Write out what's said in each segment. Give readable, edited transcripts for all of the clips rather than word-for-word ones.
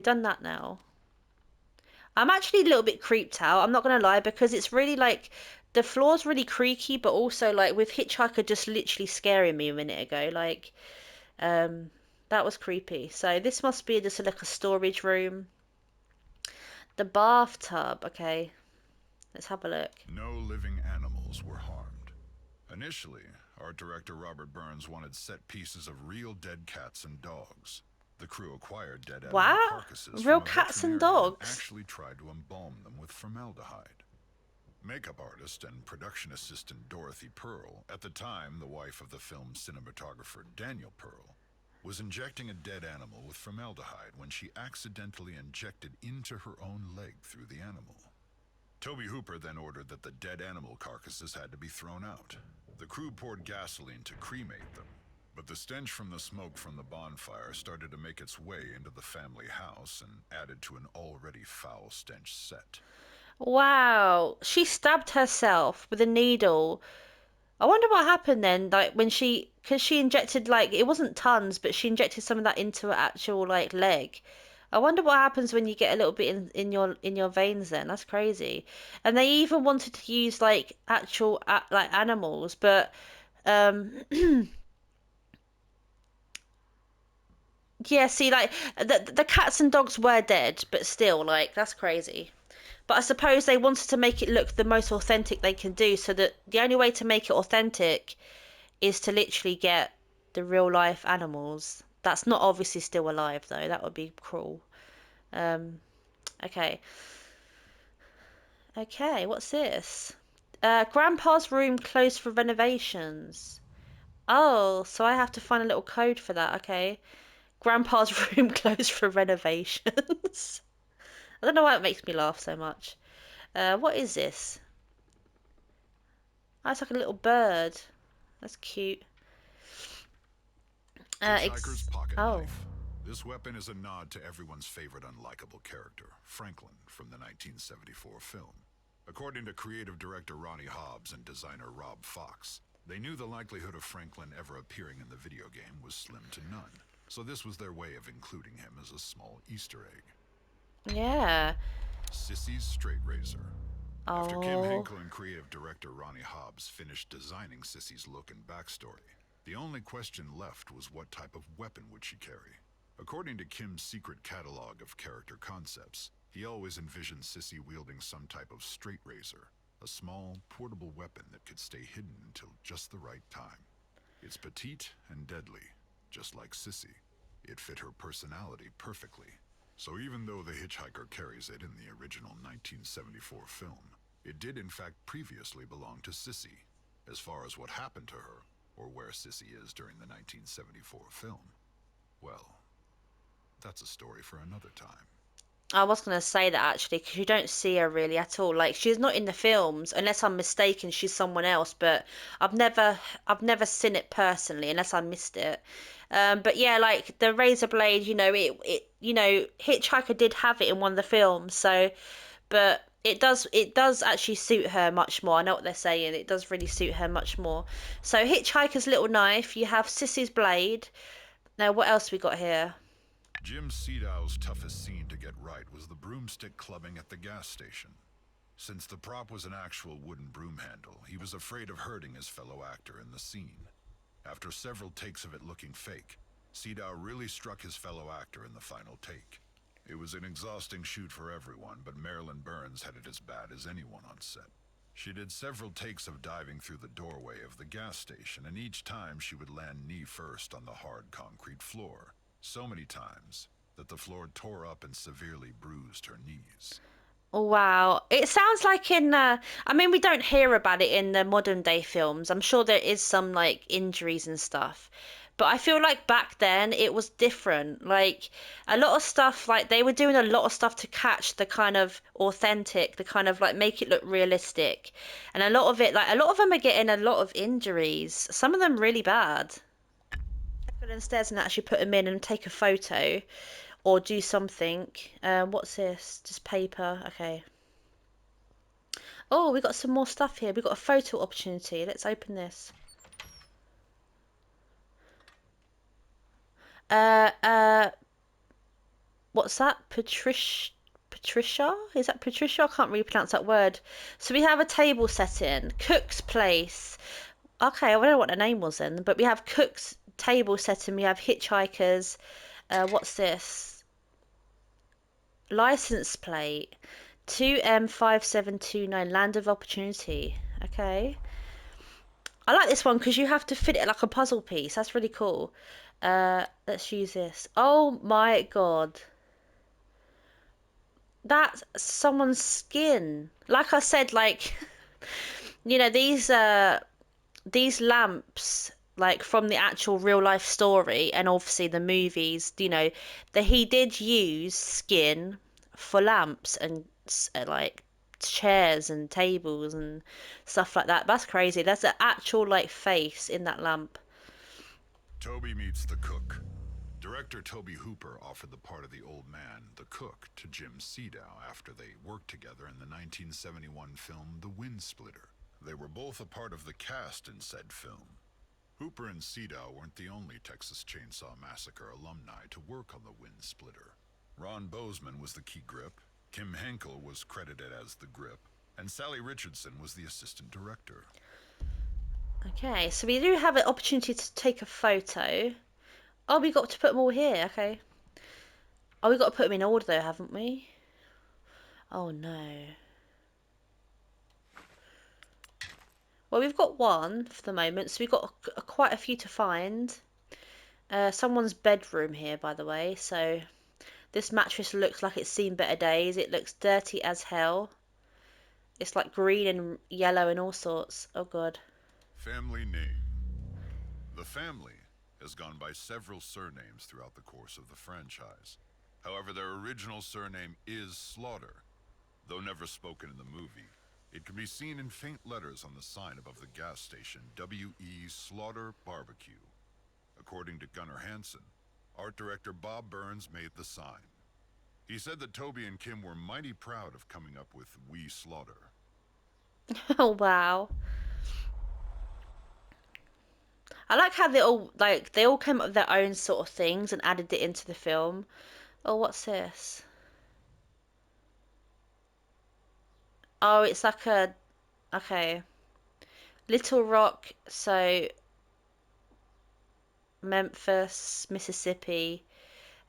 Done that now. I'm actually a little bit creeped out. I'm not gonna lie because it's really like the floor's really creaky, but also like with Hitchhiker just literally scaring me a minute ago. Like, um, that was creepy. So this must be just like a storage room. The bathtub. Okay, let's have a look. No living animals were harmed. Initially, art director Robert Burns wanted set pieces of real dead cats and dogs. The crew acquired dead animal Wow, carcasses real from a cats and veterinarian and dogs. actually tried to embalm them with formaldehyde. Makeup artist and production assistant Dorothy Pearl, at the time the wife of the film's cinematographer Daniel Pearl, was injecting a dead animal with formaldehyde when she accidentally injected into her own leg through the animal. Toby Hooper then ordered that the dead animal carcasses had to be thrown out. The crew poured gasoline to cremate them, but the stench from the smoke from the bonfire started to make its way into the family house and added to an already foul stench set. Wow, she stabbed herself with a needle. I wonder what happened then, like when she, because she injected like it wasn't tons, but she injected some of that into her actual like leg. I wonder what happens when you get a little bit in your veins then. That's crazy. And they even wanted to use like actual like animals, but um yeah, see like the cats and dogs were dead, but still like that's crazy. But I suppose they wanted to make it look the most authentic they can do, so that the only way to make it authentic is to literally get the real life animals. That's not obviously still alive though. That would be cruel. Um, okay. Okay, what's this? Grandpa's room closed for renovations. Oh, so I have to find a little code for that. Okay. Grandpa's room closed for renovations. I don't know why it makes me laugh so much. What is this? Oh, it's like a little bird. That's cute. Hitchhiker's Pocket Oh. Knife. This weapon is a nod to everyone's favorite unlikable character, Franklin, from the 1974 film. According to creative director Ronnie Hobbs and designer Rob Fox, they knew the likelihood of Franklin ever appearing in the video game was slim to none, so this was their way of including him as a small Easter egg. Yeah. Sissy's Straight Razor. After Kim Oh. Hinkle and creative director Ronnie Hobbs finished designing Sissy's look and backstory, the only question left was what type of weapon would she carry. According to Kim's secret catalog of character concepts, he always envisioned Sissy wielding some type of straight razor, a small, portable weapon that could stay hidden until just the right time. It's petite and deadly, just like Sissy. It fit her personality perfectly. So even though the hitchhiker carries it in the original 1974 film, it did in fact previously belong to Sissy. As far as what happened to her, or where Sissy is during the 1974 film, well, that's a story for another time. I was gonna say that actually, because you don't see her really at all. Like she's not in the films, unless I'm mistaken. She's someone else, but I've never, I've never seen it personally, unless I missed it. But yeah, like the razor blade, Hitchhiker did have it in one of the films. So, but it does actually suit her much more. I know what they're saying. It does really suit her much more. So Hitchhiker's little knife. You have Sissy's blade. Now, what else we got here? Jim Seadow's toughest scene to get right was the broomstick clubbing at the gas station. Since the prop was an actual wooden broom handle, he was afraid of hurting his fellow actor in the scene. After several takes of it looking fake, Seadow really struck his fellow actor in the final take. It was an exhausting shoot for everyone, but Marilyn Burns had it as bad as anyone on set. She did several takes of diving through the doorway of the gas station, and each time she would land knee first on the hard concrete floor, so many times that the floor tore up and severely bruised her knees. Wow. It sounds like I mean, we don't hear about it in the modern day films. I'm sure there is some like injuries and stuff. But I feel like back then it was different. Like a lot of stuff, like they were doing a lot of stuff to catch the kind of authentic, the kind of like make it look realistic. And a lot of it, like a lot of them are getting a lot of injuries. Some of them really bad. Go downstairs and actually put them in and take a photo or do something. What's this? Just paper. Okay. Oh, we got some more stuff here. We got a photo opportunity. Let's open this. Uh, uh, what's that? Patricia? Is that Patricia? I can't really pronounce that word. So we have a table setting, Cook's Place. Okay, I don't know what the name was then, but we have Cook's table setting. We have hitchhikers. What's this? License plate 2M5729, Land of Opportunity. Okay. I like this one because you have to fit it like a puzzle piece. That's really cool. Let's use this. Oh my God. That's someone's skin. Like I said, like you know, these lamps like from the actual real life story and obviously the movies, you know, that he did use skin for lamps and like chairs and tables and stuff like that. That's crazy. There's an actual like face in that lamp. Toby meets the cook. Director Toby Hooper offered the part of the old man, the cook, to Jim Sedow after they worked together in the 1971 film The Wind Splitter. They were both a part of the cast in said film. Hooper and Sedow weren't the only Texas Chainsaw Massacre alumni to work on The Wind Splitter. Ron Bozeman was the key grip, Kim Henkel was credited as the grip, and Sally Richardson was the assistant director. Okay, so we do have an opportunity to take a photo. Oh, we got to put them all here. Okay. Oh, we got to put them in order though, haven't we? Oh no. Well, we've got one for the moment, so we've got quite a few to find. Someone's bedroom here, by the way. So this mattress looks like it's seen better days. It looks dirty as hell. It's like green and yellow and all sorts. Oh god. Family name. The family has gone by several surnames throughout the course of the franchise. However, their original surname is Slaughter. Though never spoken in the movie, it can be seen in faint letters on the sign above the gas station, W.E. Slaughter Barbecue. According to Gunnar Hansen, art director Bob Burns made the sign. He said that Toby and Kim were mighty proud of coming up with We Slaughter. Oh wow. I like how they all came up with their own sort of things and added it into the film. Oh, what's this? Oh, it's like a okay. Little Rock, so Memphis, Mississippi.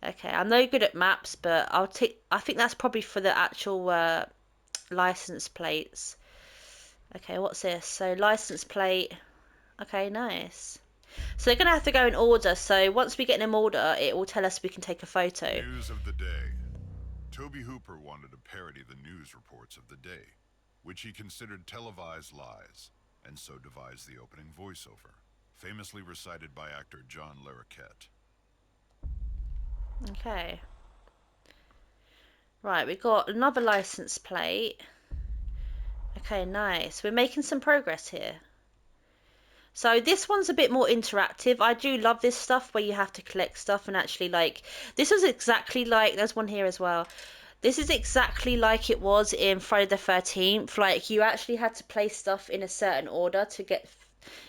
Okay, I'm no good at maps, but I'll take. I think that's probably for the actual license plates. Okay, what's this? So license plate. Okay, nice. So they're gonna have to go in order. So once we get in order, it will tell us we can take a photo. News of the day. Toby Hooper wanted to parody the news reports of the day, which he considered televised lies, and so devised the opening voiceover, famously recited by actor John Larroquette. Okay. Right, we got another license plate. Okay, nice. We're making some progress here. So this one's a bit more interactive. I do love this stuff where you have to collect stuff and actually like this was exactly like there's one here as well. This is exactly like it was in Friday the 13th. Like you actually had to place stuff in a certain order to get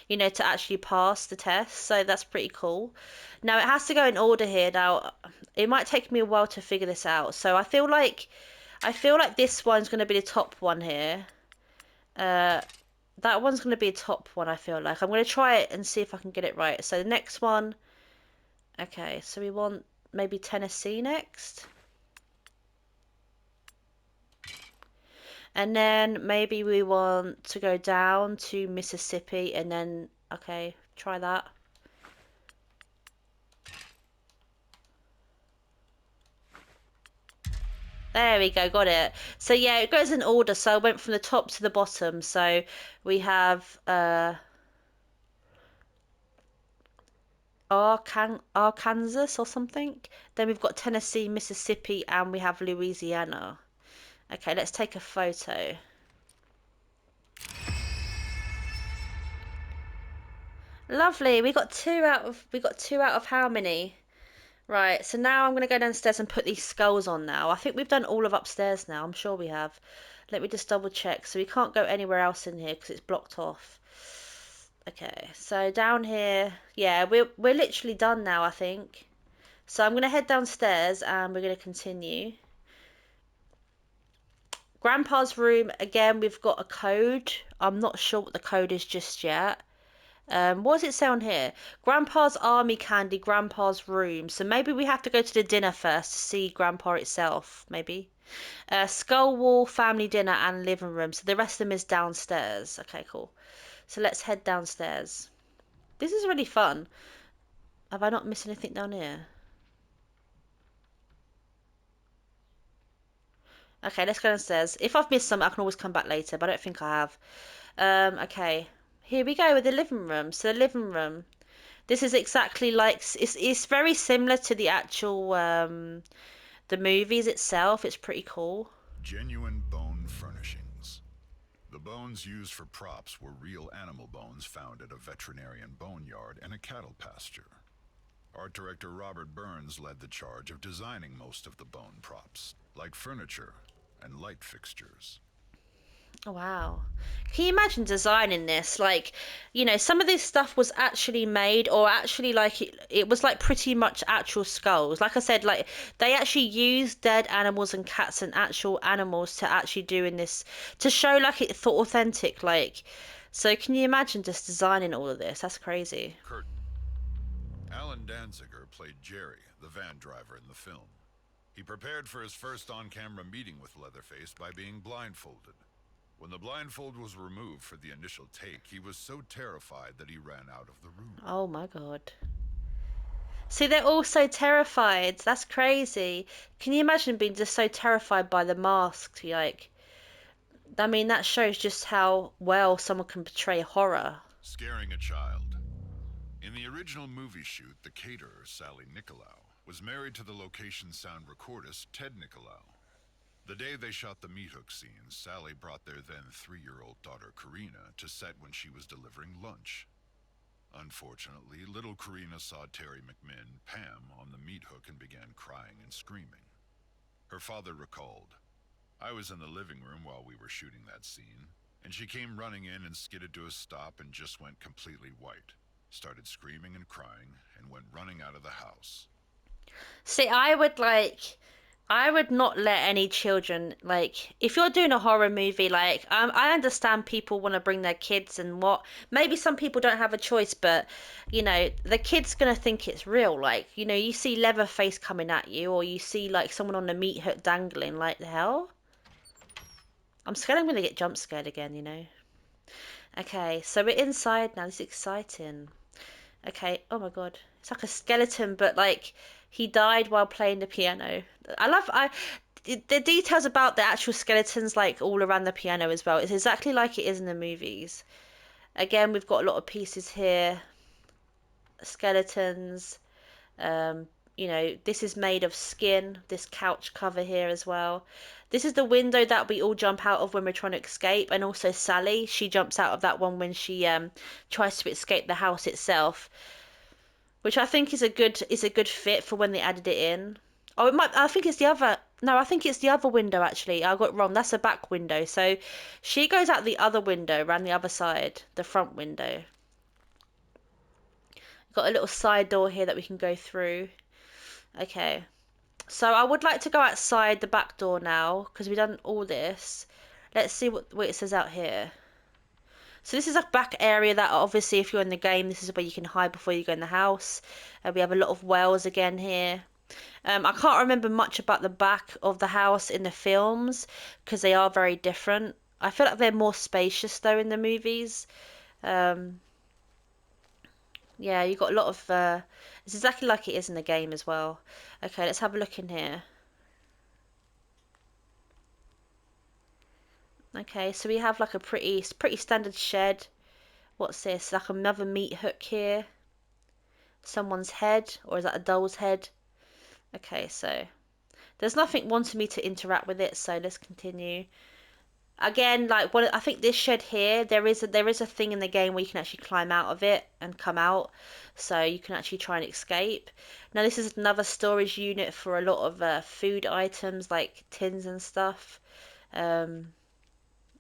to actually pass the test. So that's pretty cool. Now it has to go in order here. Now it might take me a while to figure this out. So I feel like this one's going to be the top one here. Uh that one's going to be a top one, I feel like. I'm going to try it and see if I can get it right. So the next one, okay, so we want maybe Tennessee next. And then maybe we want to go down to Mississippi and then, okay, try that. There we go, got it. So yeah, it goes in order. So I went from the top to the bottom. So we have Arkansas or something. Then we've got Tennessee, Mississippi, and we have Louisiana. Okay, let's take a photo. Lovely. We got two out of how many? Right, so now I'm gonna go downstairs and put these skulls on now. I think we've done all of upstairs now. I'm sure we have. Let me just double check. So we can't go anywhere else in here because it's blocked off. Okay, so down here, yeah, we're literally done now, I think. So I'm gonna head downstairs and we're gonna continue. Grandpa's room, again, we've got a code. I'm not sure what the code is just yet. What does it say on here? Grandpa's army candy, Grandpa's room. So maybe we have to go to the dinner first to see Grandpa itself, maybe. Skull Wall, family dinner, and living room. So the rest of them is downstairs. Okay, cool. So let's head downstairs. This is really fun. Have I not missed anything down here? Okay, let's go downstairs. If I've missed something, I can always come back later, but I don't think I have. Okay. Here we go with the living room. So the living room. This is exactly like it's very similar to the actual the movies itself. It's pretty cool. Genuine bone furnishings. The bones used for props were real animal bones found at a veterinarian boneyard and a cattle pasture. Art director Robert Burns led the charge of designing most of the bone props, like furniture and light fixtures. Oh, wow. Can you imagine designing this? Like, some of this stuff was actually made, or actually, like, it was like pretty much actual skulls. Like I said, like, they actually used dead animals and cats and actual animals to actually doing this to show, like, it thought authentic. Like, so can you imagine just designing all of this? That's crazy. Curtain. Alan Danziger played Jerry, the van driver in the film. He prepared for his first on camera meeting with Leatherface by being blindfolded. When the blindfold was removed for the initial take, he was so terrified that he ran out of the room. Oh my God. See, they're all so terrified. That's crazy. Can you imagine being just so terrified by the mask? Like, I mean, that shows just how well someone can portray horror. Scaring a child. In the original movie shoot, the caterer, Sally Nicolau, was married to the location sound recordist, Ted Nicolau. The day they shot the meat hook scenes, Sally brought their then 3-year-old daughter, Karina, to set when she was delivering lunch. Unfortunately, little Karina saw Terry McMinn, Pam, on the meat hook and began crying and screaming. Her father recalled, "I was in the living room while we were shooting that scene, and she came running in and skidded to a stop and just went completely white, started screaming and crying, and went running out of the house." See, I would not let any children, like, if you're doing a horror movie, like, I understand people want to bring their kids and what, maybe some people don't have a choice, but, the kid's gonna think it's real. Like, you see Leatherface coming at you, or you see, like, someone on the meat hook dangling, like, the hell? I'm scared I'm gonna get jump scared again. Okay, so we're inside now. This is exciting. Okay, oh my God. It's like a skeleton, but like he died while playing the piano. I the details about the actual skeletons like all around the piano as well. It's exactly like it is in the movies. Again, we've got a lot of pieces here, skeletons. Um, this is made of skin, this couch cover here as well. This is the window that we all jump out of when we're trying to escape, and also Sally, she jumps out of that one when she tries to escape the house itself, which I think is a good fit for when they added it in. Oh, it might. I think it's the other. No, I think it's the other window actually. I got it wrong. That's a back window. So she goes out the other window, around the other side, the front window. Got a little side door here that we can go through. Okay. So I would like to go outside the back door now because we've done all this. Let's see what it says out here. So this is a back area that obviously if you're in the game, this is where you can hide before you go in the house. We have a lot of wells again here. I can't remember much about the back of the house in the films because they are very different. I feel like they're more spacious though in the movies. Um, yeah, you got a lot of. It's exactly like it is in the game as well. Okay, let's have a look in here. Okay, so we have like a pretty standard shed. What's this? Like another meat hook here. Someone's head, or is that a doll's head? Okay, so there's nothing wanting me to interact with it, so let's continue. Again, like what I think this shed here, there is a thing in the game where you can actually climb out of it and come out, so you can actually try and escape. Now this is another storage unit for a lot of food items like tins and stuff. Um,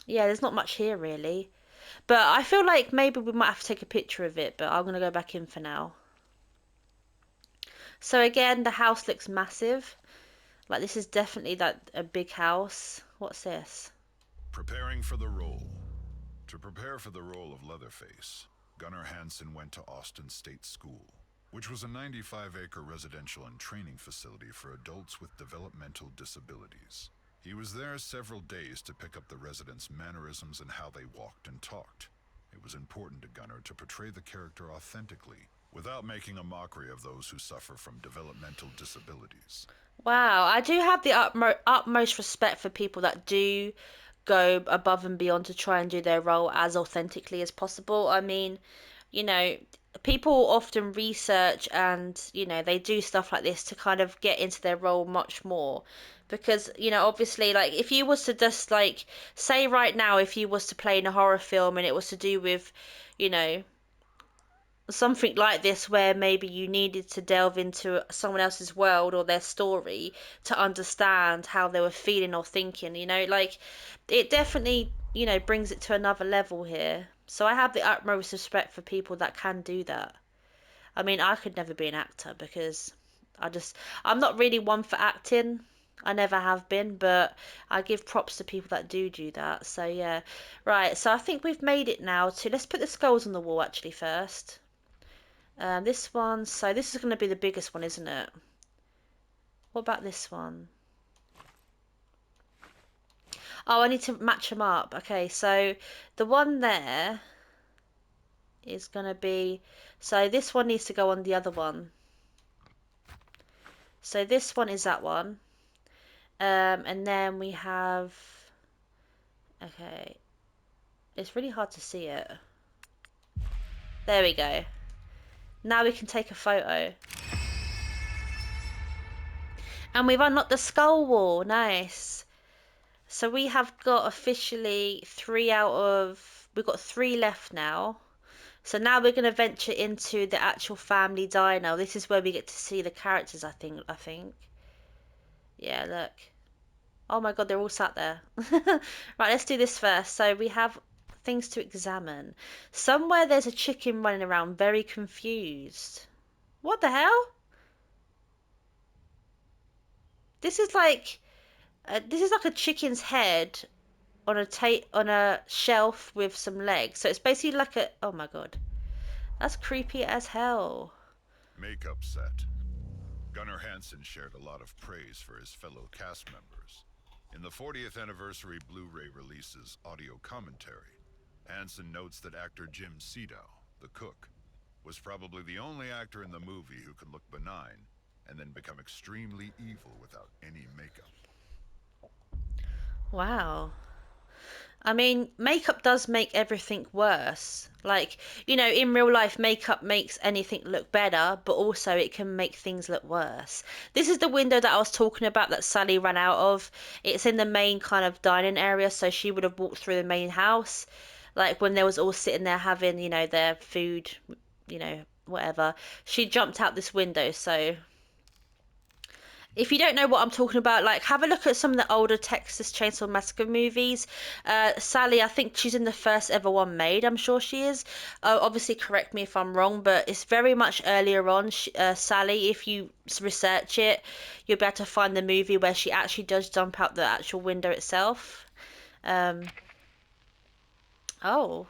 yeah, there's not much here really, but I feel like maybe we might have to take a picture of it. But I'm gonna go back in for now. So again, the house looks massive. Like this is definitely that a big house. What's this? Preparing for the role. To prepare for the role of Leatherface, Gunnar Hansen went to Austin State School, which was a 95-acre residential and training facility for adults with developmental disabilities. He was there several days to pick up the residents' mannerisms and how they walked and talked. It was important to Gunnar to portray the character authentically, without making a mockery of those who suffer from developmental disabilities. Wow, I do have the utmost respect for people that do go above and beyond to try and do their role as authentically as possible. I mean, you know, people often research and, they do stuff like this to kind of get into their role much more. Because, obviously, like, if you was to just, like, say right now, if you was to play in a horror film and it was to do with, you know, something like this where maybe you needed to delve into someone else's world or their story to understand how they were feeling or thinking, like it definitely, brings it to another level here. So I have the utmost respect for people that can do that. I mean, I could never be an actor because I just, I'm not really one for acting. I never have been, but I give props to people that do that. So yeah. Right, so I think we've made it now to, let's put the skulls on the wall actually first. This one, so this is going to be the biggest one, isn't it? What about this one? Oh, I need to match them up. Okay, so the one there is going to be, so this one needs to go on the other one. So this one is that one. And then we have, okay, it's really hard to see it. There we go. Now we can take a photo. And we've unlocked the skull wall. Nice. So we have got officially we've got three left now. So now we're going to venture into the actual family diner. This is where we get to see the characters, I think. Yeah, look. Oh my God, they're all sat there. Right, let's do this first. So we have things to examine. Somewhere there's a chicken running around, very confused. What the hell? This is like this is like a chicken's head on a shelf with some legs. So it's basically like a, oh my God. That's creepy as hell. Makeup set. Gunnar Hansen shared a lot of praise for his fellow cast members. In the 40th anniversary Blu-ray release's audio commentary, Hansen notes that actor Jim Sedow, the cook, was probably the only actor in the movie who could look benign and then become extremely evil without any makeup. Wow. I mean, makeup does make everything worse. Like, in real life, makeup makes anything look better, but also it can make things look worse. This is the window that I was talking about that Sally ran out of. It's in the main kind of dining area, so she would have walked through the main house. Like when they was all sitting there having, their food, whatever. She jumped out this window, so if you don't know what I'm talking about, like have a look at some of the older Texas Chainsaw Massacre movies. Sally, I think she's in the first ever one made. I'm sure she is. Obviously, correct me if I'm wrong, but it's very much earlier on. Sally, if you research it, you'll be able to find the movie where she actually does jump out the actual window itself. Um, oh,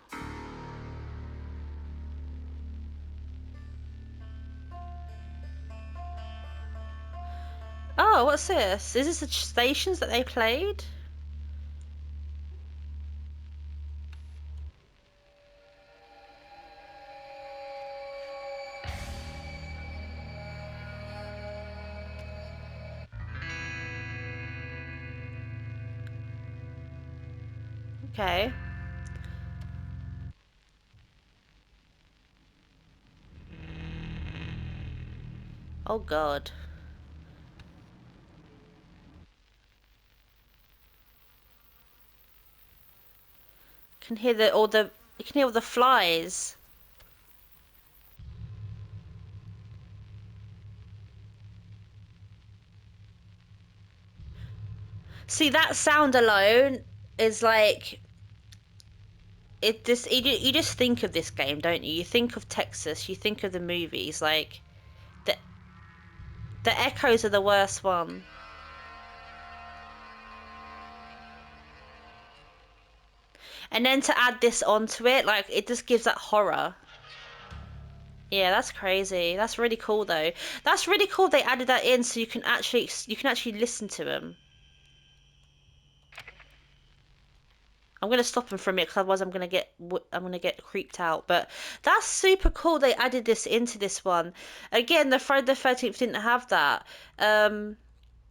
oh, what's this? Is this the stations that they played? Okay. Oh God. Can hear the all the you can hear all the flies. See, that sound alone is like it just you just think of this game, don't you? You think of Texas, you think of the movies, like that. The echoes are the worst one. And then to add this onto it, like it just gives that horror. Yeah, that's crazy. That's really cool though. That's really cool they added that in so you can actually listen to them. I'm gonna stop him for a minute because otherwise I'm gonna get creeped out. But that's super cool. They added this into this one. Again, the Friday the 13th didn't have that. Um,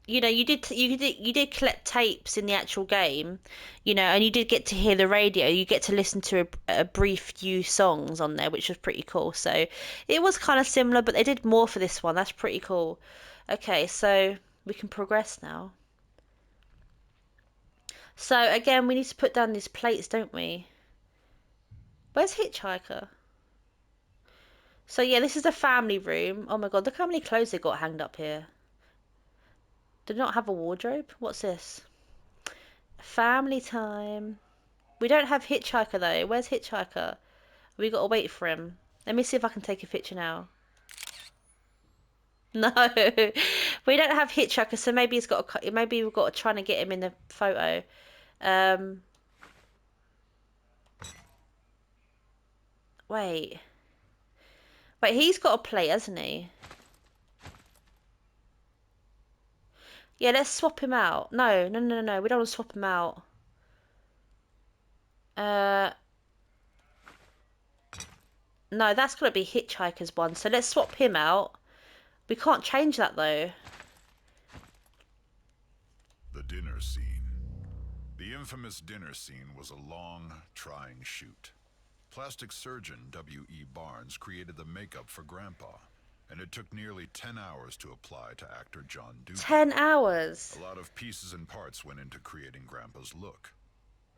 you did collect tapes in the actual game, and you did get to hear the radio. You get to listen to a brief few songs on there, which was pretty cool. So it was kind of similar, but they did more for this one. That's pretty cool. Okay, so we can progress now. So again, we need to put down these plates, don't we? Where's Hitchhiker? So yeah, this is the family room. Oh my God, look how many clothes they got hanged up here. Did not have a wardrobe? What's this? Family time. We don't have Hitchhiker though. Where's Hitchhiker? We gotta wait for him. Let me see if I can take a picture now. No, we don't have Hitchhiker, so maybe we've got to try and get him in the photo. Um, wait, wait, he's got a plate, hasn't he? Yeah, let's swap him out. No, no, no, no, no. We don't want to swap him out. Uh, no, that's gotta be Hitchhiker's one. So let's swap him out. We can't change that though. The dinner scene. The infamous dinner scene was a long, trying shoot. Plastic surgeon W.E. Barnes created the makeup for Grandpa, and it took nearly 10 hours to apply to actor John Dugan. 10 hours. A lot of pieces and parts went into creating Grandpa's look.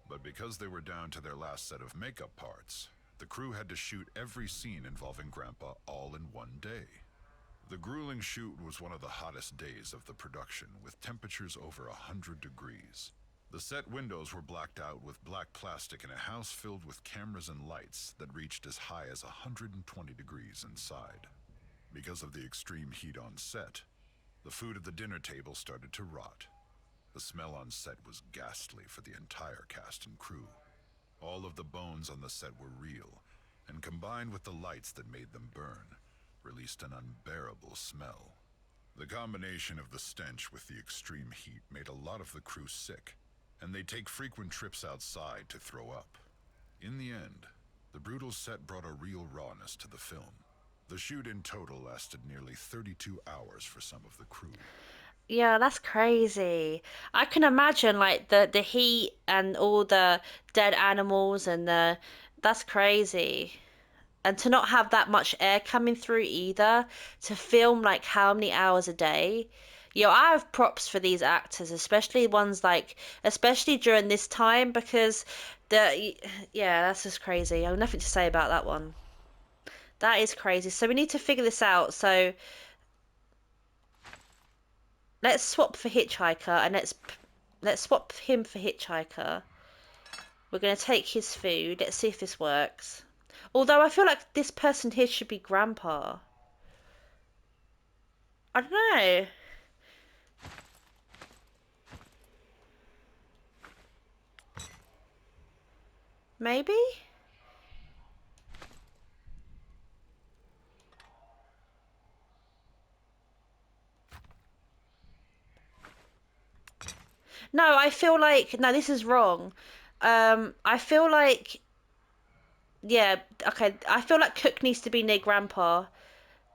But because they were down to their last set of makeup parts, the crew had to shoot every scene involving Grandpa all in one day. The grueling shoot was one of the hottest days of the production, with temperatures over 100 degrees. The set windows were blacked out with black plastic in a house filled with cameras and lights that reached as high as 120 degrees inside. Because of the extreme heat on set, the food at the dinner table started to rot. The smell on set was ghastly for the entire cast and crew. All of the bones on the set were real, and combined with the lights that made them burn, released an unbearable smell. The combination of the stench with the extreme heat made a lot of the crew sick, and they take frequent trips outside to throw up. In the end, the brutal set brought a real rawness to the film. The shoot in total lasted nearly 32 hours for some of the crew. Yeah, that's crazy. I can imagine like the heat and all the dead animals and the that's crazy. And to not have that much air coming through either, to film like how many hours a day. I have props for these actors, especially ones like, especially during this time because yeah, that's just crazy. I have nothing to say about that one. That is crazy. So we need to figure this out. So let's swap for Hitchhiker and let's swap him for Hitchhiker. We're gonna take his food. Let's see if this works. Although I feel like this person here should be Grandpa. I don't know. Maybe? No, I feel like no, this is wrong. I feel like yeah, okay. I feel like Cook needs to be near Grandpa.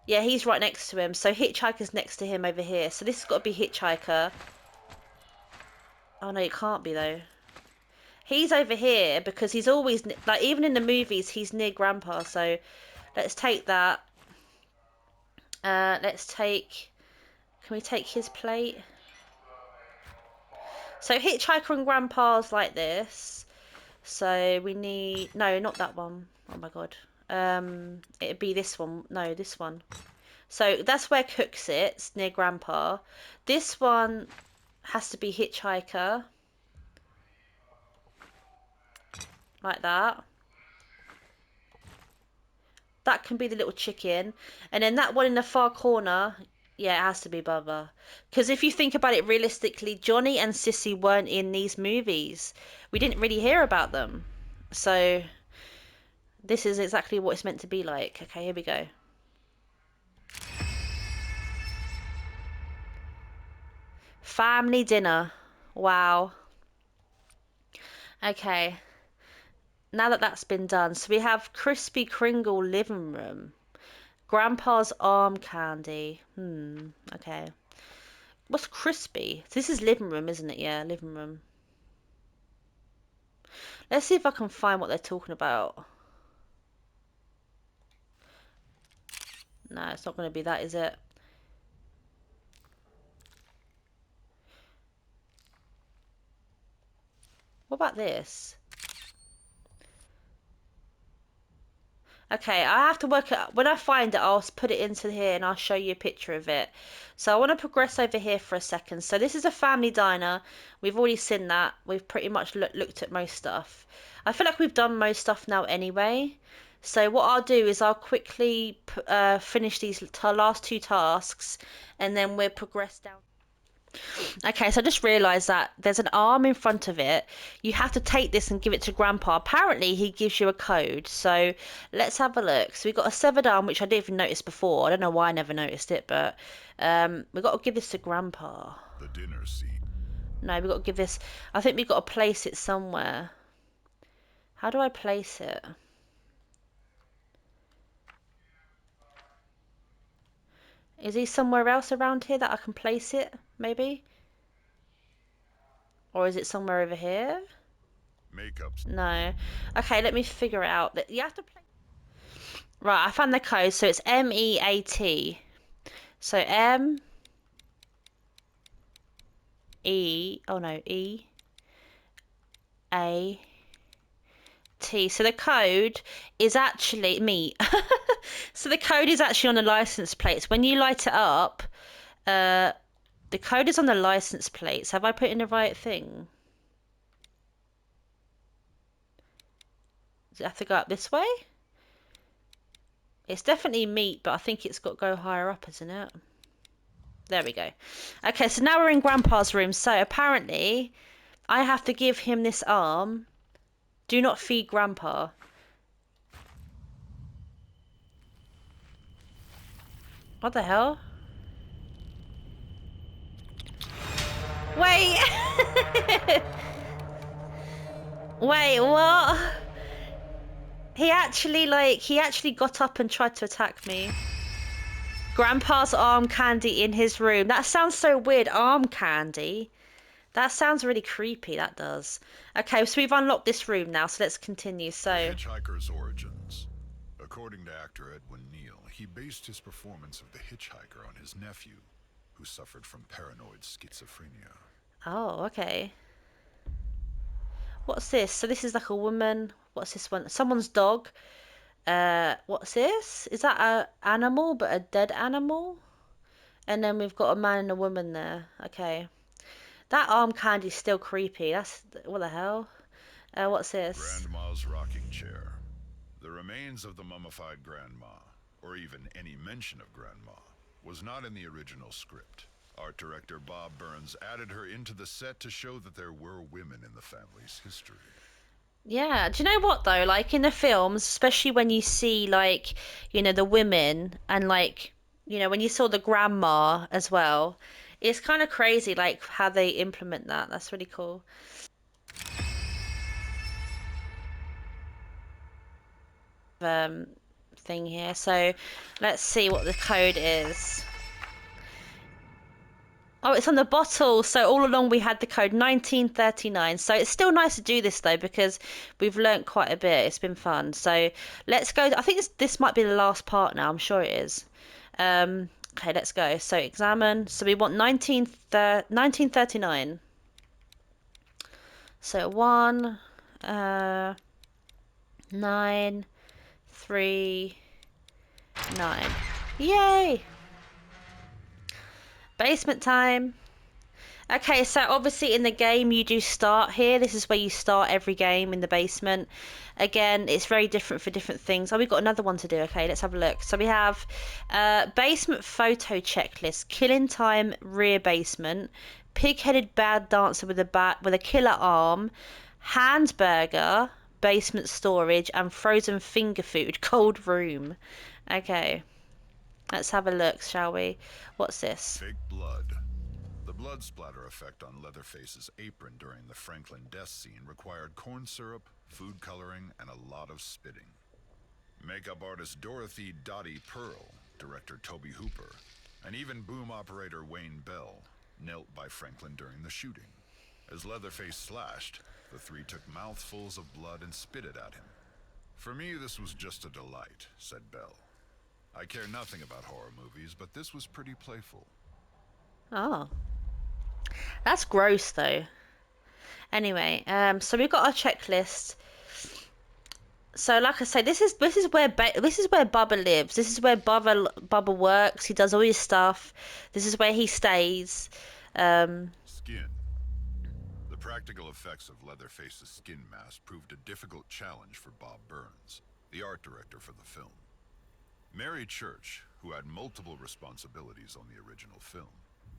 Yeah, he's right next to him. So Hitchhiker's next to him over here. So this has got to be Hitchhiker. Oh no, it can't be though. He's over here because he's always like even in the movies he's near Grandpa. So let's take that. Let's take. Can we take his plate? So Hitchhiker and Grandpa's like this. So we need no, not that one. Oh my God. It'd be this one. No, this one. So that's where Cook sits near Grandpa. This one has to be Hitchhiker, like that. That can be the little chicken, and then that one in the far corner. Yeah, it has to be Bubba. Because if you think about it realistically, Johnny and Sissy weren't in these movies. We didn't really hear about them. So this is exactly what it's meant to be like. Okay, here we go. Family dinner. Wow. Okay. Now that that's been done, so we have Crispy Kringle living room. Grandpa's arm candy. Okay. What's crispy? This is living room, isn't it? Yeah, living room. Let's see if I can find what they're talking about. No, it's not going to be that, is it? What about this? Okay, I have to work it out. When I find it, I'll put it into here and I'll show you a picture of it. So I want to progress over here for a second. So this is a family diner. We've already seen that. We've pretty much looked at most stuff. I feel like we've done most stuff now anyway. So what I'll do is I'll quickly finish these last two tasks and then we'll progress down. Okay, so I just realised that there's an arm in front of it. You have to take this and give it to Grandpa. Apparently, he gives you a code. So let's have a look. So we've got a severed arm, which I didn't even notice before. I don't know why I never noticed it, but we've got to give this to Grandpa. The dinner scene. No, we've got to give this. I think we've got to place it somewhere. How do I place it? Is he somewhere else around here that I can place it? Maybe? Or is it somewhere over here? Makeups. No. Okay, let me figure it out. You have to place. Right, I found the code. So it's MEAT. So MEE. Oh no, EAT. So the code is actually me. So the code is actually on the license plates. When you light it up, uh, the code is on the license plates. Have I put in the right thing? Does it have to go up this way? It's definitely meat, but I think it's got to go higher up, isn't it? There we go. Okay, so now we're in Grandpa's room. So apparently, I have to give him this arm. Do not feed Grandpa. What the hell? Wait! Wait, what? He actually got up and tried to attack me. Grandpa's arm candy in his room. That sounds so weird. Arm candy? That sounds really creepy, that does. Okay, so we've unlocked this room now, so let's continue. The So, hitchhiker's origins. According to actor Edwin Neal, he based his performance of the hitchhiker on his nephew, who suffered from paranoid schizophrenia. oh, okay. What's this? So this is like a woman. What's this one? Someone's dog. What's this? Is that a animal, but a dead animal? And then we've got a man and a woman there. Okay. That arm candy's still creepy. That's what the hell? What's this? Grandma's rocking chair. The remains of the mummified grandma, or even any mention of grandma, was not in the original script. Art director Bob Burns added her into the set to show that there were women in the family's history. Yeah. Do you know what though? Like in the films, especially when you see like, the women and like, when you saw the grandma as well, it's kind of crazy like how they implement that. That's really cool. Um, thing here. So let's see what the code is. Oh, it's on the bottle. So all along we had the code 1939. So it's still nice to do this though because we've learnt quite a bit. It's been fun. So let's go. I think this might be the last part now. I'm sure it is. Okay, let's go. So examine. So we want 1939. So 1, 9, 3, 9. Yay! Basement time. Okay, so obviously in the game you do start here. This is where you start every game in the basement. Again, it's very different for different things. Oh, we've got another one to do. Okay, let's have a look. So we have basement photo checklist, killing time, rear basement, pig-headed bad dancer with a bat with a killer arm, handburger, basement storage, and frozen finger food, cold room. Okay, let's have a look, shall we? What's this? Fake blood. The blood splatter effect on Leatherface's apron during the Franklin death scene required corn syrup, food coloring, and a lot of spitting. Makeup artist Dorothy Dottie Pearl, director Toby Hooper, and even boom operator Wayne Bell knelt by Franklin during the shooting. As Leatherface slashed, the three took mouthfuls of blood and spit it at him. For me, this was just a delight, said Bell. I care nothing about horror movies, but this was pretty playful. Oh, that's gross though. Anyway, so we've got our checklist. So, like I say, this is where Bubba lives. This is where Bubba works. He does all his stuff. This is where he stays. Um, Skin. The practical effects of Leatherface's skin mask proved a difficult challenge for Bob Burns, the art director for the film. Mary Church, who had multiple responsibilities on the original film,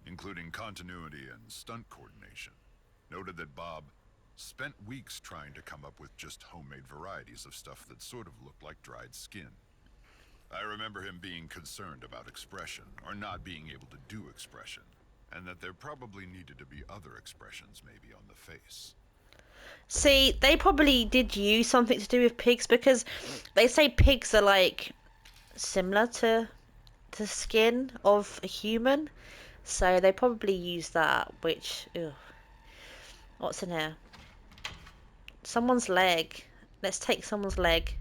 including continuity and stunt coordination, noted that Bob spent weeks trying to come up with just homemade varieties of stuff that sort of looked like dried skin. I remember him being concerned about expression, or not being able to do expression, and that there probably needed to be other expressions maybe on the face. See, they probably did use something to do with pigs because they say pigs are like similar to the skin of a human. So they probably use that, which, ugh. What's in here? Someone's leg. Let's take someone's leg.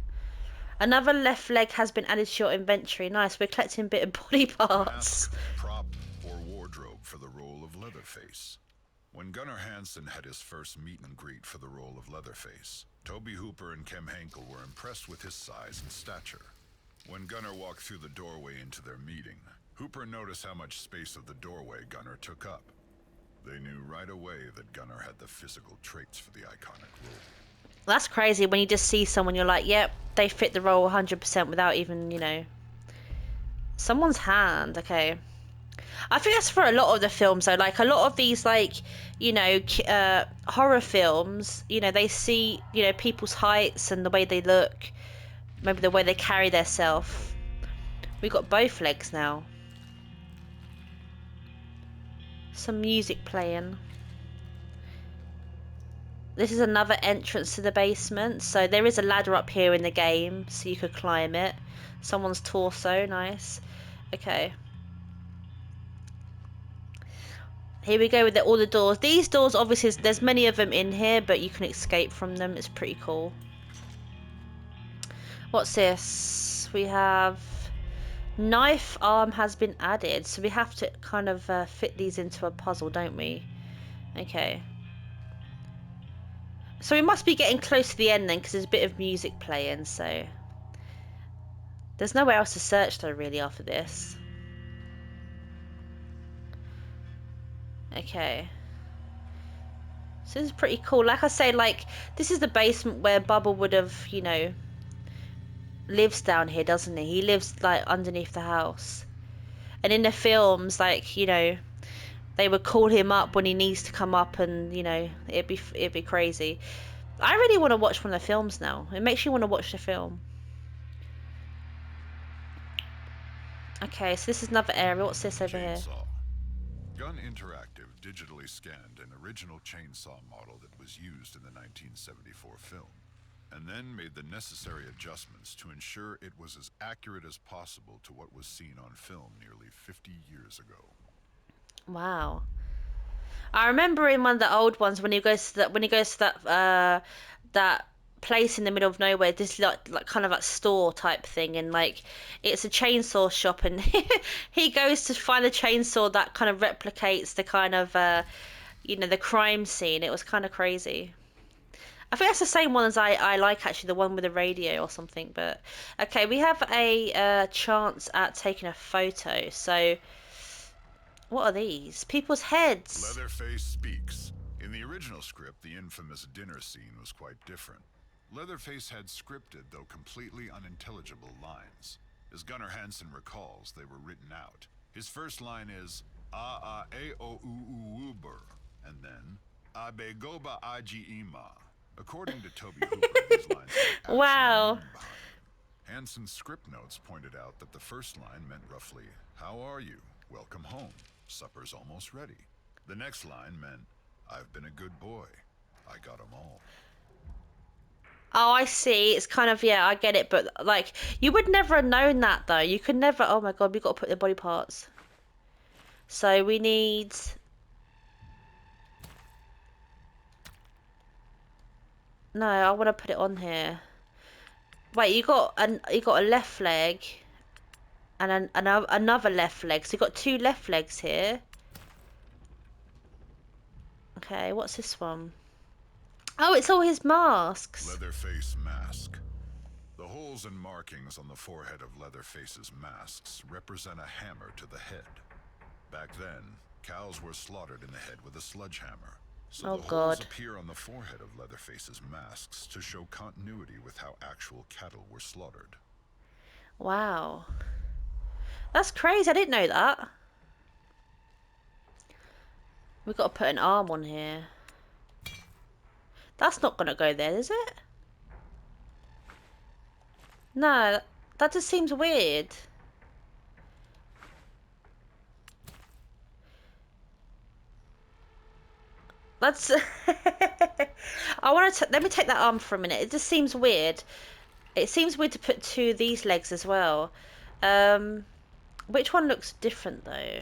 Another left leg has been added to your inventory. Nice, we're collecting a bit of body parts. Mask, prop, or wardrobe for the role of Leatherface. When Gunnar Hansen had his first meet and greet for the role of Leatherface, Toby Hooper and Kem Henkel were impressed with his size and stature. When Gunnar walked through the doorway into their meeting, Hooper noticed how much space of the doorway Gunnar took up. They knew right away that Gunnar had the physical traits for the iconic role. That's crazy when you just see someone, you're like, yep, they fit the role 100% without even, someone's hand. Okay. I think that's for a lot of the films though. Like a lot of these, like, horror films, they see, people's heights and the way they look, maybe the way they carry themselves. We got both legs now. Some music playing. This is another entrance to the basement. So there is a ladder up here in the game, so you could climb it. Someone's torso, nice. Okay. Here we go with all the doors. These doors, obviously, there's many of them in here, but you can escape from them. It's pretty cool. What's this? We have knife arm has been added. So we have to kind of fit these into a puzzle, don't we? Okay. So we must be getting close to the end then, because there's a bit of music playing, so... There's nowhere else to search though, really, after this. Okay. So this is pretty cool. Like I say, like, this is the basement where Bubba would have, lives down here, doesn't he? He lives, like, underneath the house. And in the films, like, they would call him up when he needs to come up and, it'd be crazy. I really want to watch one of the films now. It makes you want to watch the film. Okay, so this is another area. What's this over here? Chainsaw. Gun Interactive digitally scanned an original chainsaw model that was used in the 1974 film, and then made the necessary adjustments to ensure it was as accurate as possible to what was seen on film nearly 50 years ago. Wow. I remember in one of the old ones when he goes to that place in the middle of nowhere, this like kind of like store type thing, and like it's a chainsaw shop, and he goes to find a chainsaw that kind of replicates the kind of the crime scene. It was kind of crazy. I think that's the same one as I like, actually, the one with the radio or something. But okay, we have a chance at taking a photo. So What are these? People's heads. Leatherface speaks. In the original script, the infamous dinner scene was quite different. Leatherface had scripted, though completely unintelligible, lines. As Gunnar Hansen recalls, they were written out. His first line is A-A-A-O-U-U-U-Ber, and then Abegoba Ig-Ima. According to Toby Hooper, these lines had actual Wow. meaning behind them. Hansen's script notes pointed out that the first line meant roughly, "How are you? Welcome home. Supper's almost ready." The next line meant, "I've been a good boy. I got 'em all." Oh, I see. It's kind of, yeah, I get it, but like you would never have known that though. You could never. Oh my God, we got to put the body parts. So we need. No, I want to put it on here. Wait, you got a left leg and another left leg. So you got two left legs here. Okay, what's this one? Oh, it's all his masks. Leatherface mask. The holes and markings on the forehead of Leatherface's masks represent a hammer to the head. Back then, cows were slaughtered in the head with a sledgehammer, so Oh the holes God. appear on the forehead of Leatherface's masks to show continuity with how actual cattle were slaughtered. Wow. That's crazy. I didn't know that. We've got to put an arm on here. That's not gonna go there, is it? No, that just seems weird. That's. I want to. Let me take that arm for a minute. It just seems weird. It seems weird to put two of these legs as well. Um, which one looks different though?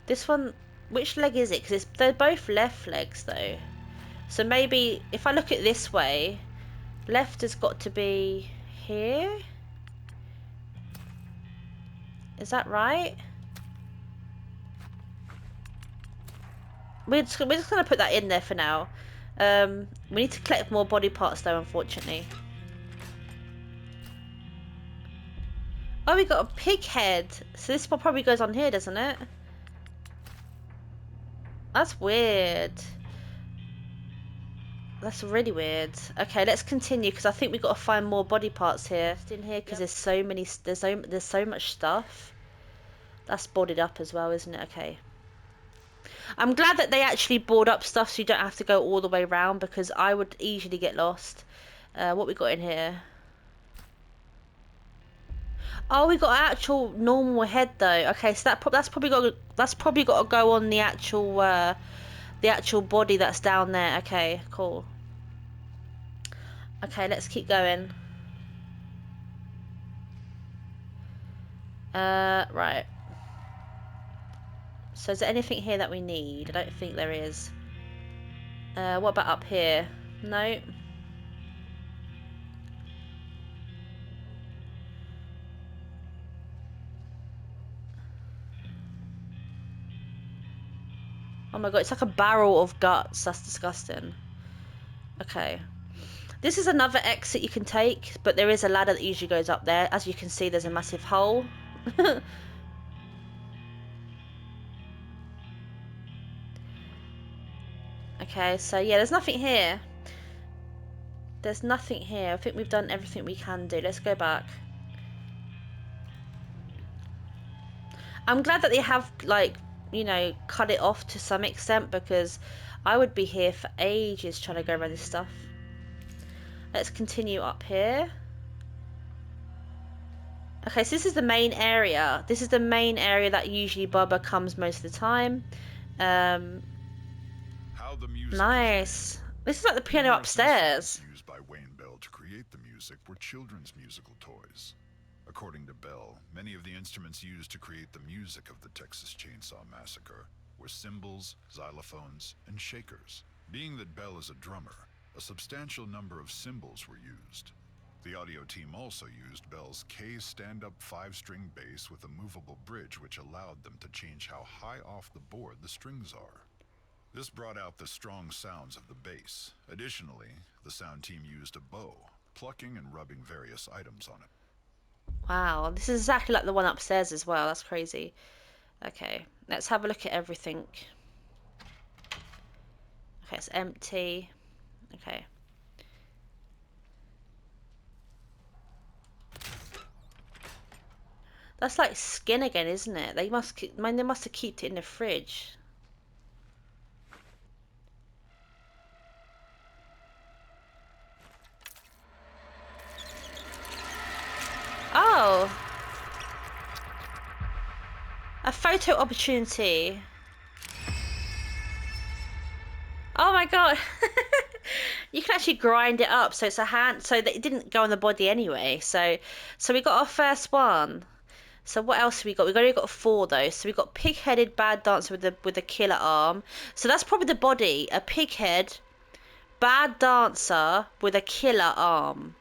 This one. Which leg is it? Because they're both left legs though. So maybe if I look at it this way, left has got to be here. Is that right? We're just gonna put that in there for now. We need to collect more body parts though, unfortunately. Oh, we got a pig head. So this probably goes on here, doesn't it? That's weird. That's really weird. Okay, let's continue because I think we've got to find more body parts here. Just in here because there's so many. There's so much stuff. That's boarded up as well, isn't it? Okay. I'm glad that they actually board up stuff so you don't have to go all the way around because I would easily get lost. What we got in here? Oh, we got an actual normal head though. Okay, so that's probably got to go on the actual body that's down there. Okay, cool. Okay, let's keep going. Right. So is there anything here that we need? I don't think there is. What about up here? No. Oh my God, it's like a barrel of guts. That's disgusting. Okay. This is another exit you can take, but there is a ladder that usually goes up there. As you can see, there's a massive hole. Okay, so yeah, there's nothing here. There's nothing here. I think we've done everything we can do. Let's go back. I'm glad that they have, like, you know, cut it off to some extent because I would be here for ages trying to go around this stuff. Let's continue up here. Okay, so this is the main area. This is the main area that usually Bubba comes most of the time. Um, How the music is nice. made. This is like the piano Numerous instruments upstairs. used by Wayne Bell to create the music were children's musical toys. According to Bell, many of the instruments used to create the music of the Texas Chainsaw Massacre were cymbals, xylophones, and shakers. Being that Bell is a drummer, a substantial number of cymbals were used. The audio team also used Bell's K stand-up 5-string bass with a movable bridge which allowed them to change how high off the board the strings are. This brought out the strong sounds of the bass. Additionally, the sound team used a bow, plucking and rubbing various items on it. Wow, this is exactly like the one upstairs as well. That's crazy. Okay, let's have a look at everything. Okay, it's empty. Okay. That's like skin again, isn't it? They must have kept it in the fridge. Oh, a photo opportunity. Oh my God. You can actually grind it up so it's a hand so that it didn't go on the body anyway. So we got our first one. So what else have we got? We've only got four though. So we got pig-headed bad dancer with a killer arm. So that's probably the body. A pig-head bad dancer with a killer arm.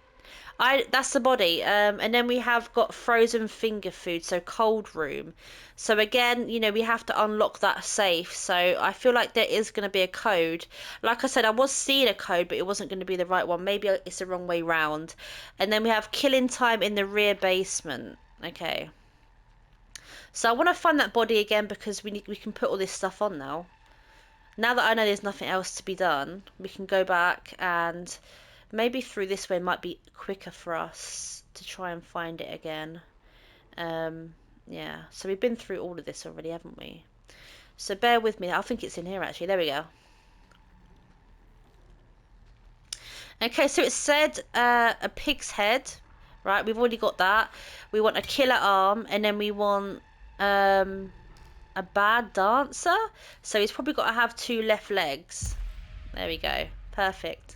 I That's the body. And then we have got frozen finger food, so cold room. So again, we have to unlock that safe. So I feel like there is going to be a code. Like I said, I was seeing a code, but it wasn't going to be the right one. Maybe it's the wrong way round. And then we have killing time in the rear basement. Okay. So I want to find that body again because we can put all this stuff on now. Now that I know there's nothing else to be done, we can go back and maybe through this way might be quicker for us to try and find it again. Um, yeah, so we've been through all of this already, haven't we? So bear with me. I think it's in here actually. There we go. Okay, so it said a pig's head, right? We've already got that. We want a killer arm, and then we want um, a bad dancer. So he's probably got to have two left legs. There we go. Perfect.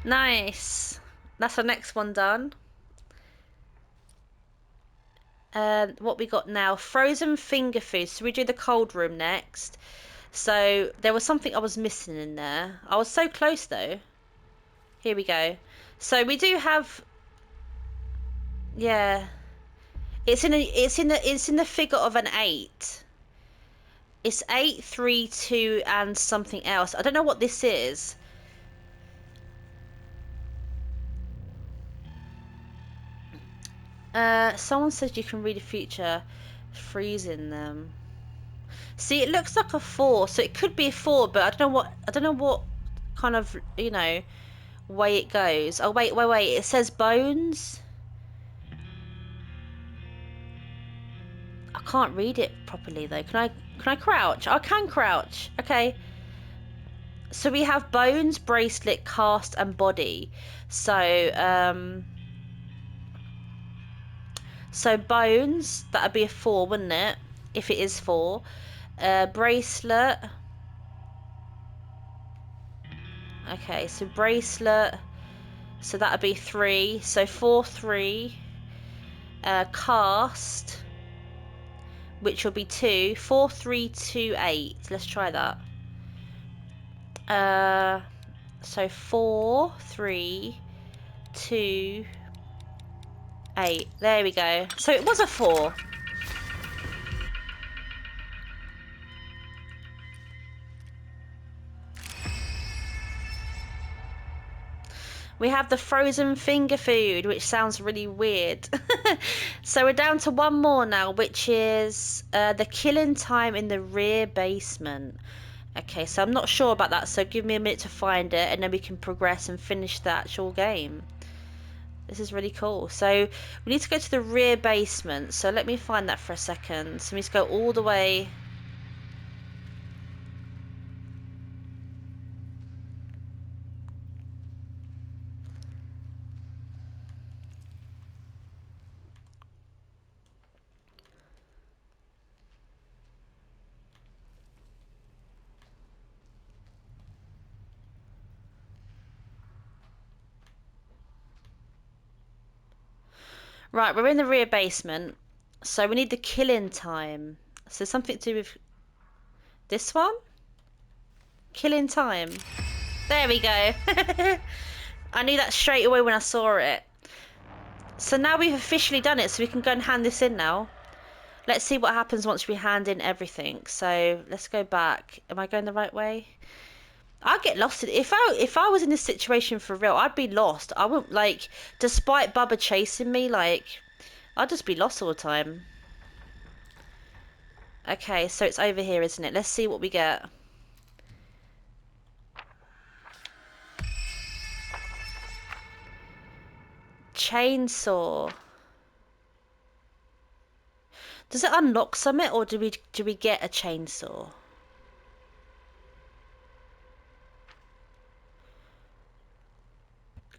Nice. That's the next one done. What we got now? Frozen finger food. So we do the cold room next. So there was something I was missing in there. I was so close though. Here we go. So we do have, yeah. It's in the figure of an 8. It's 8, 3, 2, and something else. I don't know what this is. Someone says you can read the future, freezing them. See, it looks like a 4, so it could be a 4, but I don't know what kind of, way it goes. Oh, wait. It says bones. I can't read it properly though. Can I crouch? I can crouch. Okay. So we have bones, bracelet, cast, and body. So bones, that'd be a 4, wouldn't it? If it is 4. Bracelet. Okay, so bracelet. So that'd be 3. So 4, 3. Cast, which will be 2. 4, 3, 2, 8. Let's try that. Uh, so 4, 3, 2, 8. There we go. So it was a 4. We have the frozen finger food, which sounds really weird. So we're down to one more now, which is the killing time in the rear basement. Okay, so I'm not sure about that, so give me a minute to find it, and then we can progress and finish the actual game. This is really cool. So we need to go to the rear basement. So let me find that for a second. So we need to go all the way. Right, we're in the rear basement. So we need the killing time. So something to do with this one? Killing time. There we go. I knew that straight away when I saw it. So now we've officially done it, so we can go and hand this in now. Let's see what happens once we hand in everything. So let's go back. Am I going the right way? I'd get lost if I was in this situation for real, I'd be lost. I wouldn't despite Bubba chasing me, I'll just be lost all the time. Okay, so it's over here, isn't it? Let's see what we get. Chainsaw. Does it unlock something, or do we get a chainsaw?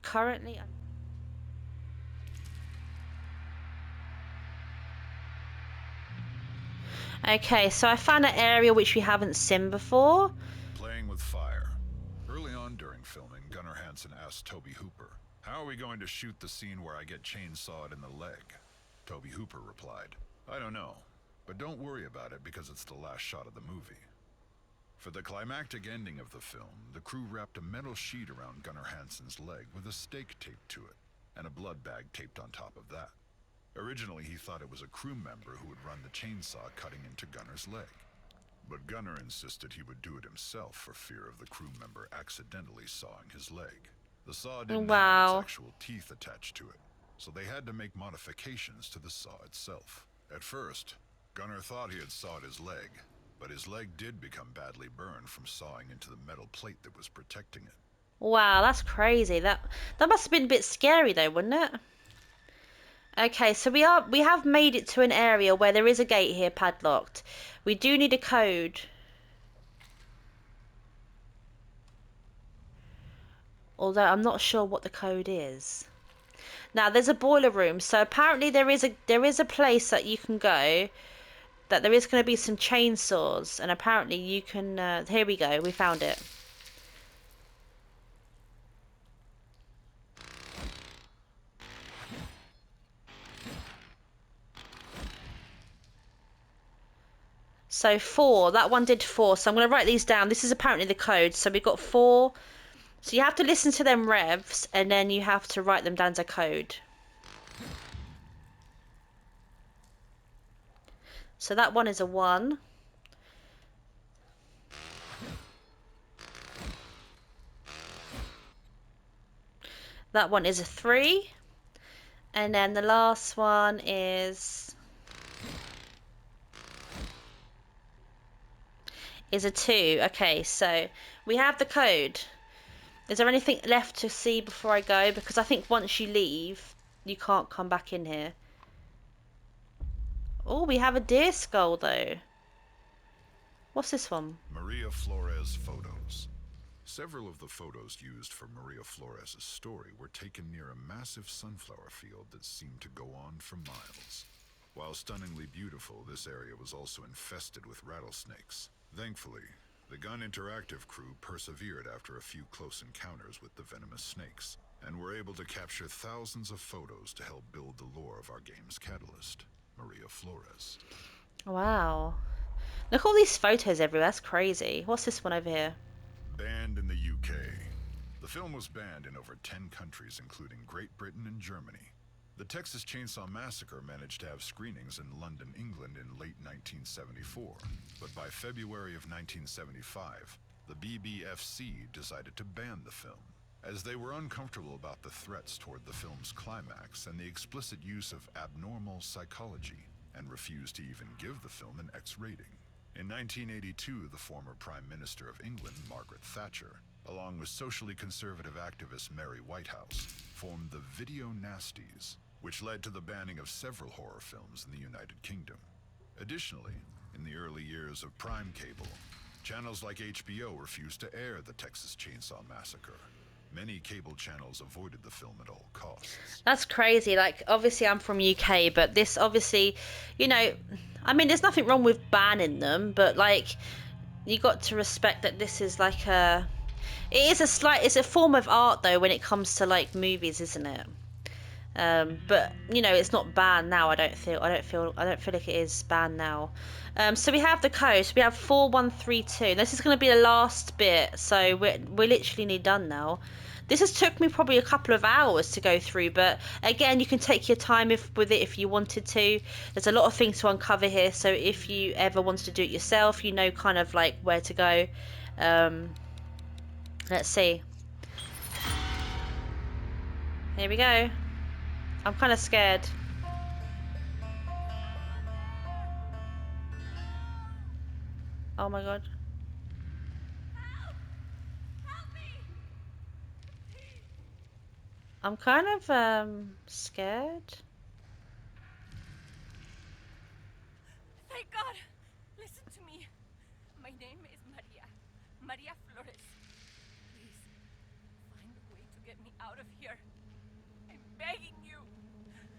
Currently. Okay, so I found an area which we haven't seen before. Playing with fire. Early on during filming, Gunnar Hansen asked Toby Hooper, "How are we going to shoot the scene where I get chainsawed in the leg?" Toby Hooper replied, "I don't know, but don't worry about it because it's the last shot of the movie." For the climactic ending of the film, the crew wrapped a metal sheet around Gunnar Hansen's leg with a stake taped to it, and a blood bag taped on top of that. Originally, he thought it was a crew member who would run the chainsaw cutting into Gunnar's leg. But Gunnar insisted he would do it himself for fear of the crew member accidentally sawing his leg. The saw didn't have its Wow. actual teeth attached to it, so they had to make modifications to the saw itself. At first, Gunnar thought he had sawed his leg, but his leg did become badly burned from sawing into the metal plate that was protecting it. Wow, that's crazy. That must have been a bit scary though, wouldn't it? Okay, so we have made it to an area where there is a gate here padlocked. We do need a code. Although I'm not sure what the code is. Now there's a boiler room, so apparently there is a place that you can go that there is going to be some chainsaws, and apparently you can. Here we go. We found it. So four. That one did four. So I'm going to write these down. This is apparently the code. So we got four. So you have to listen to them revs, and then you have to write them down as a code. So that one is a 1. That one is a 3. And then the last one is a 2. Okay, so we have the code. Is there anything left to see before I go? Because I think once you leave, you can't come back in here. Oh, we have a deer skull though. What's this one? Maria Flores photos. Several of the photos used for Maria Flores' story were taken near a massive sunflower field that seemed to go on for miles. While stunningly beautiful, this area was also infested with rattlesnakes. Thankfully, the Gun Interactive crew persevered after a few close encounters with the venomous snakes, and were able to capture thousands of photos to help build the lore of our game's catalyst, Maria Flores. Wow. Look at all these photos everywhere. That's crazy. What's this one over here? Banned in the UK. The film was banned in over 10 countries, including Great Britain and Germany. The Texas Chainsaw Massacre managed to have screenings in London, England in late 1974, but by February of 1975, the BBFC decided to ban the film, as they were uncomfortable about the threats toward the film's climax and the explicit use of abnormal psychology, and refused to even give the film an X rating. In 1982, the former Prime Minister of England, Margaret Thatcher, along with socially conservative activist Mary Whitehouse, formed the Video Nasties, which led to the banning of several horror films in the United Kingdom. Additionally, in the early years of Prime Cable, channels like HBO refused to air the Texas Chainsaw Massacre. Many cable channels avoided the film at all costs. That's crazy. Like, obviously, I'm from UK, but this obviously, you know, I mean, there's nothing wrong with banning them, but like, you got to respect that this is like it's a form of art though when it comes to like movies, isn't it? But you know, it's not banned now. I don't feel like it is banned now. So we have the code. So we have 4132. This is going to be the last bit. So we're literally nearly done now. This has took me probably a couple of hours to go through, but again, you can take your time with it if you wanted to. There's a lot of things to uncover here, so if you ever wanted to do it yourself, you know kind of like where to go. Um, let's see. Here we go. I'm kind of scared. Oh my God. Help me! I'm kind of scared. Thank God! Listen to me. My name is Maria. Maria Flores. Please, find a way to get me out of here. I'm begging you.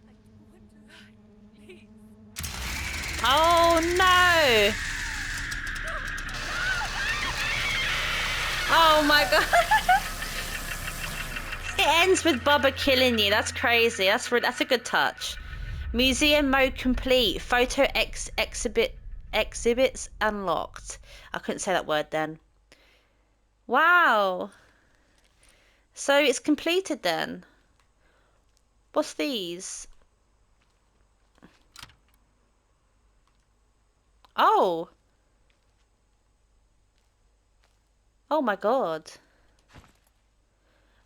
I don't want to die. Please. Oh no! Oh my God. It ends with Bubba killing you. That's crazy. That's a good touch. Museum mode complete. Exhibits unlocked. I couldn't say that word then. Wow. So it's completed then. What's these? Oh. Oh my God.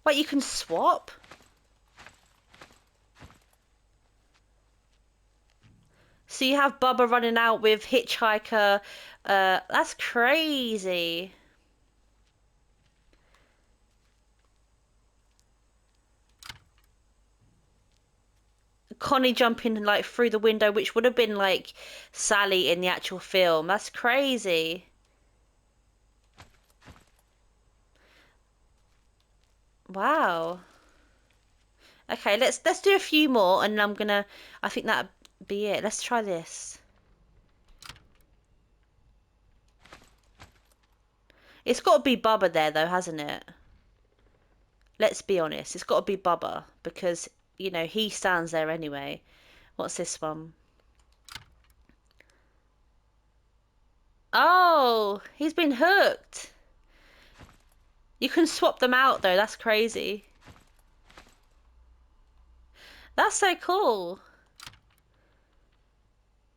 Wait, you can swap? So you have Bubba running out with Hitchhiker. That's crazy. Connie jumping like through the window, which would have been like Sally in the actual film. That's crazy. Wow. Okay, let's do a few more, and I think that'd be it. Let's try this. It's got to be Bubba there though, hasn't it? Let's be honest. It's got to be Bubba because he stands there anyway. What's this one? Oh, he's been hooked. You can swap them out though. That's crazy. That's so cool.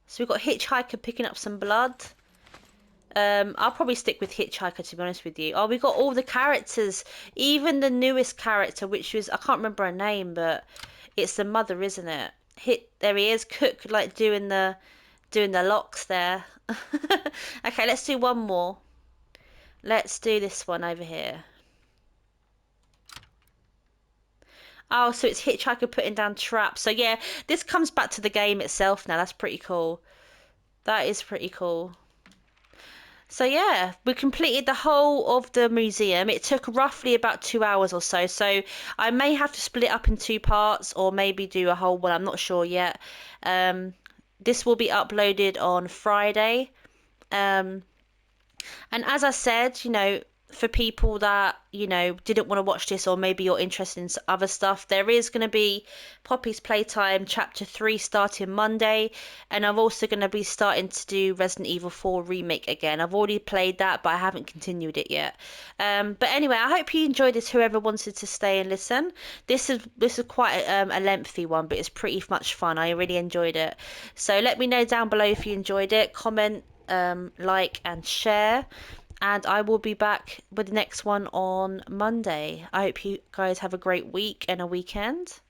So we've got Hitchhiker picking up some blood. I'll probably stick with Hitchhiker to be honest with you. Oh, we got all the characters, even the newest character, which was I can't remember her name, but it's the mother, isn't it? There he is, Cook, like doing the locks there. Okay, let's do one more. Let's do this one over here. Oh, so it's Hitchhiker putting down traps. So yeah, this comes back to the game itself now. That's pretty cool. That is pretty cool. So yeah, we completed the whole of the museum. It took roughly about 2 hours or so. So I may have to split it up in two parts or maybe do a whole one. I'm not sure yet. Um, this will be uploaded on Friday. Um, and as I said, for people that, didn't want to watch this or maybe you're interested in other stuff, there is going to be Poppy's Playtime Chapter 3 starting Monday. And I'm also going to be starting to do Resident Evil 4 Remake again. I've already played that, but I haven't continued it yet. But anyway, I hope you enjoyed this, whoever wanted to stay and listen. This is quite a lengthy one, but it's pretty much fun. I really enjoyed it. So let me know down below if you enjoyed it. Comment, like and share, and I will be back with the next one on Monday. I hope you guys have a great week and a weekend.